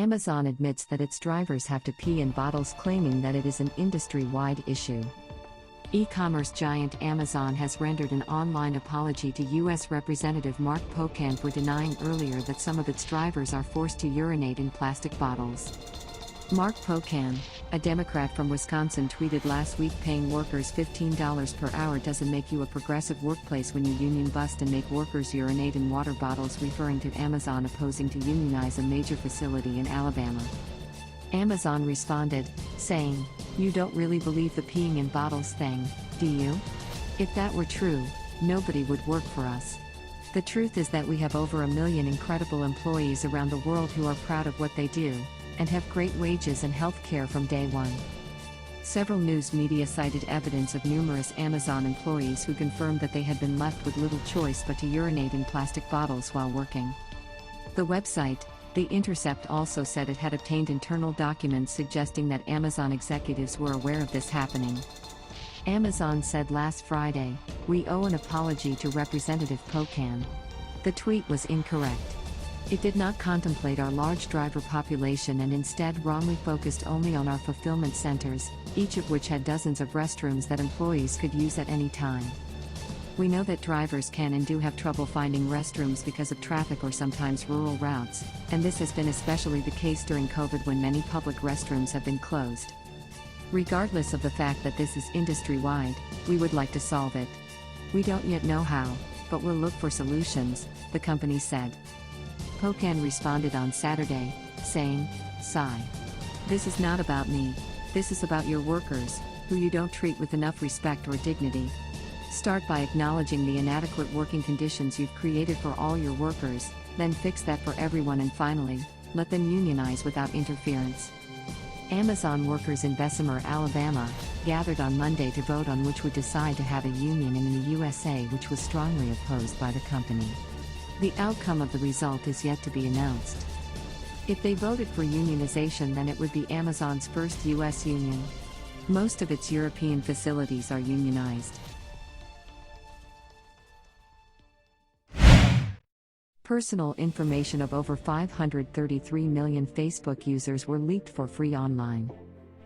Amazon admits that its drivers have to pee in bottles, claiming that it is an industry-wide issue. E-commerce giant Amazon has rendered an online apology to U.S. Representative Mark Pocan for denying earlier that some of its drivers are forced to urinate in plastic bottles. Mark Pocan, a Democrat from Wisconsin, tweeted last week, "Paying workers $15 per hour doesn't make you a progressive workplace when you union bust and make workers urinate in water bottles," referring to Amazon opposing to unionize a major facility in Alabama. Amazon responded, saying, "You don't really believe the peeing in bottles thing, do you? If that were true, nobody would work for us. The truth is that we have over 1 million incredible employees around the world who are proud of what they do, and have great wages and health care from day one." Several news media cited evidence of numerous Amazon employees who confirmed that they had been left with little choice but to urinate in plastic bottles while working. The website, The Intercept, also said it had obtained internal documents suggesting that Amazon executives were aware of this happening. Amazon said last Friday, "We owe an apology to Representative Pocan. The tweet was incorrect. It did not contemplate our large driver population and instead wrongly focused only on our fulfillment centers, each of which had dozens of restrooms that employees could use at any time. We know that drivers can and do have trouble finding restrooms because of traffic or sometimes rural routes, and this has been especially the case during COVID when many public restrooms have been closed. Regardless of the fact that this is industry-wide, we would like to solve it. We don't yet know how, but we'll look for solutions," the company said. Pocan responded on Saturday, saying, "Sigh. This is not about me. This is about your workers, who you don't treat with enough respect or dignity. Start by acknowledging the inadequate working conditions you've created for all your workers, then fix that for everyone, and finally, let them unionize without interference." Amazon workers in Bessemer, Alabama, gathered on Monday to vote on which would decide to have a union in the USA, which was strongly opposed by the company. The outcome of the result is yet to be announced. If they voted for unionization, then it would be Amazon's first U.S. union. Most of its European facilities are unionized. Personal information of over 533 million Facebook users were leaked for free online.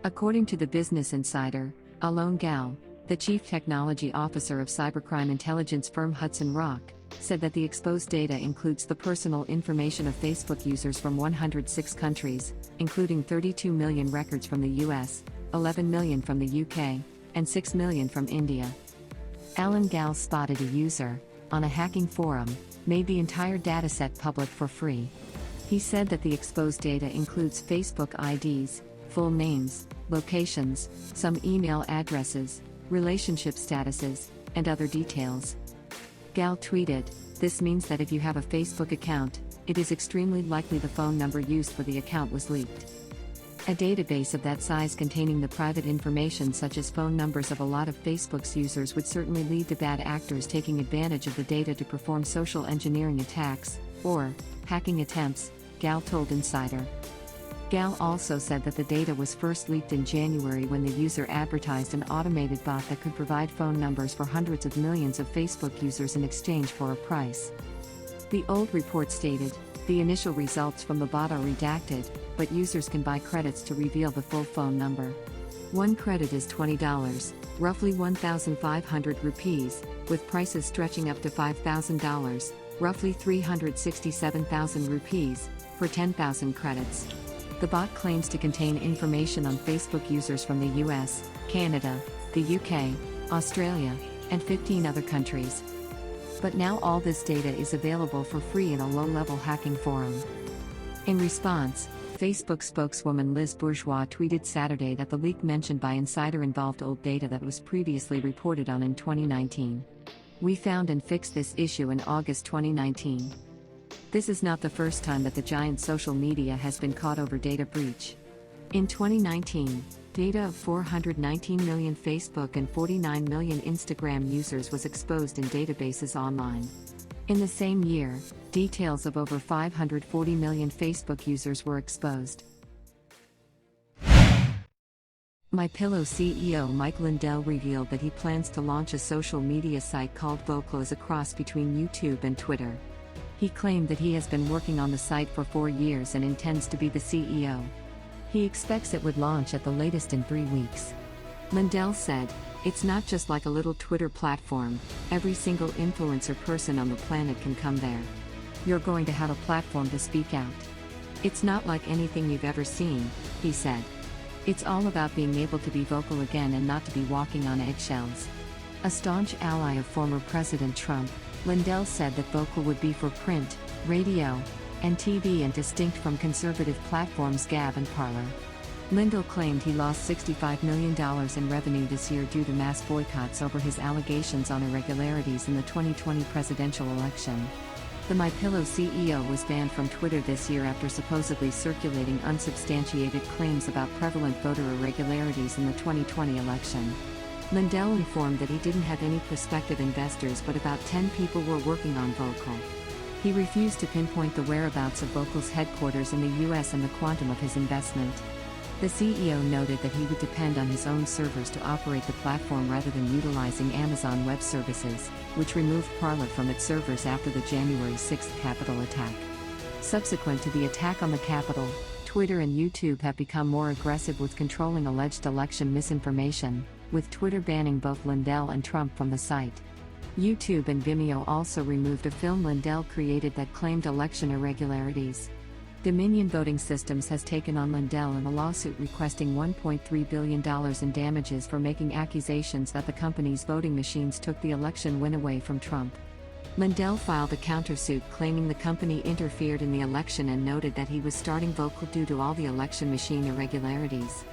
According to the Business Insider, Alon Gal, the chief technology officer of cybercrime intelligence firm Hudson Rock, said that the exposed data includes the personal information of Facebook users from 106 countries, including 32 million records from the US, 11 million from the UK, and 6 million from India. Alon Gal spotted a user, on a hacking forum, made the entire dataset public for free. He said that the exposed data includes Facebook IDs, full names, locations, some email addresses, relationship statuses, and other details. Gal tweeted, "This means that if you have a Facebook account, it is extremely likely the phone number used for the account was leaked." A database of that size containing the private information such as phone numbers of a lot of Facebook's users would certainly lead to bad actors taking advantage of the data to perform social engineering attacks, or hacking attempts, Gal told Insider. Gal also said that the data was first leaked in January when the user advertised an automated bot that could provide phone numbers for hundreds of millions of Facebook users in exchange for a price. The old report stated, "The initial results from the bot are redacted, but users can buy credits to reveal the full phone number. One credit is $20, roughly 1,500 rupees, with prices stretching up to $5,000, roughly 367,000 rupees, for 10,000 credits." The bot claims to contain information on Facebook users from the US, Canada, the UK, Australia, and 15 other countries. But now all this data is available for free in a low-level hacking forum. In response, Facebook spokeswoman Liz Bourgeois tweeted Saturday that the leak mentioned by Insider involved old data that was previously reported on in 2019. "We found and fixed this issue in August 2019. This is not the first time that the giant social media has been caught over data breach. In 2019, data of 419 million Facebook and 49 million Instagram users was exposed in databases online. In the same year, details of over 540 million Facebook users were exposed. MyPillow CEO Mike Lindell revealed that he plans to launch a social media site called Vocl as a cross between YouTube and Twitter. He claimed that he has been working on the site for 4 years and intends to be the CEO. He expects it would launch at the latest in 3 weeks. Lindell said, "It's not just like a little Twitter platform, every single influencer person on the planet can come there. You're going to have a platform to speak out. It's not like anything you've ever seen," he said. "It's all about being able to be vocal again and not to be walking on eggshells." A staunch ally of former President Trump, Lindell said that Vocl would be for print, radio, and TV and distinct from conservative platforms Gab and Parler. Lindell claimed he lost $65 million in revenue this year due to mass boycotts over his allegations on irregularities in the 2020 presidential election. The MyPillow CEO was banned from Twitter this year after supposedly circulating unsubstantiated claims about prevalent voter irregularities in the 2020 election. Lindell informed that he didn't have any prospective investors, but about 10 people were working on Vocl. He refused to pinpoint the whereabouts of Vocl's headquarters in the US and the quantum of his investment. The CEO noted that he would depend on his own servers to operate the platform rather than utilizing Amazon Web Services, which removed Parler from its servers after the January 6 Capitol attack. Subsequent to the attack on the Capitol, Twitter and YouTube have become more aggressive with controlling alleged election misinformation, with Twitter banning both Lindell and Trump from the site. YouTube and Vimeo also removed a film Lindell created that claimed election irregularities. Dominion Voting Systems has taken on Lindell in a lawsuit requesting $1.3 billion in damages for making accusations that the company's voting machines took the election win away from Trump. Lindell filed a countersuit claiming the company interfered in the election and noted that he was starting Vocl due to all the election machine irregularities.